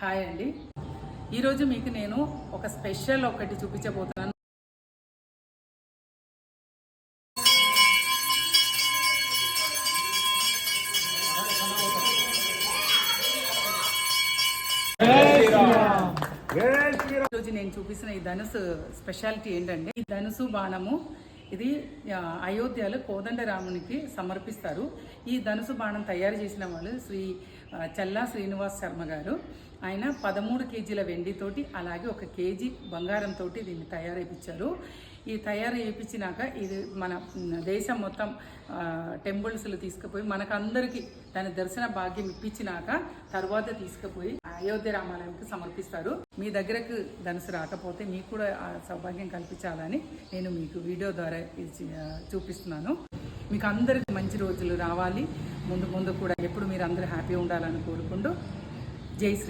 Hi అండి. ఈరోజు మీకు నేను ఒక స్పెషల్ ఒకటి చూపించబోతున్నాను. ఈరోజు నేను చూపిస్తున్న ఈ ధనుసు స్పెషాలిటీ ఏంటంటే, ఈ ధనుసు బాణము ఇది అయోధ్యలో కోదండరామునికి సమర్పిస్తారు. ఈ ధనుసు బాణం తయారు చేసిన వాళ్ళు శ్రీ చల్లా శ్రీనివాస్ శర్మ గారు. ఆయన 13 కేజీల వెండితోటి అలాగే 1 కేజీ బంగారంతో దీన్ని తయారు చేయించారు. ఈ తయారు చేయించినాక ఇది మన దేశం మొత్తం టెంపుల్స్లో తీసుకుపోయి మనకందరికీ దాని దర్శన భాగ్యం ఇప్పించినాక తర్వాత తీసుకుపోయి అయోధ్య రామాలయానికి సమర్పిస్తారు. మీ దగ్గరకు ధనుసు రాకపోతే మీకు కూడా ఆ సౌభాగ్యం కల్పించాలని నేను మీకు వీడియో ద్వారా చూపిస్తున్నాను. మీకు అందరికి మంచి రోజులు రావాలి. ముందు కూడా ఎప్పుడు మీరు అందరూ హ్యాపీగా ఉండాలని కోరుకుంటూ జై శ్రీ.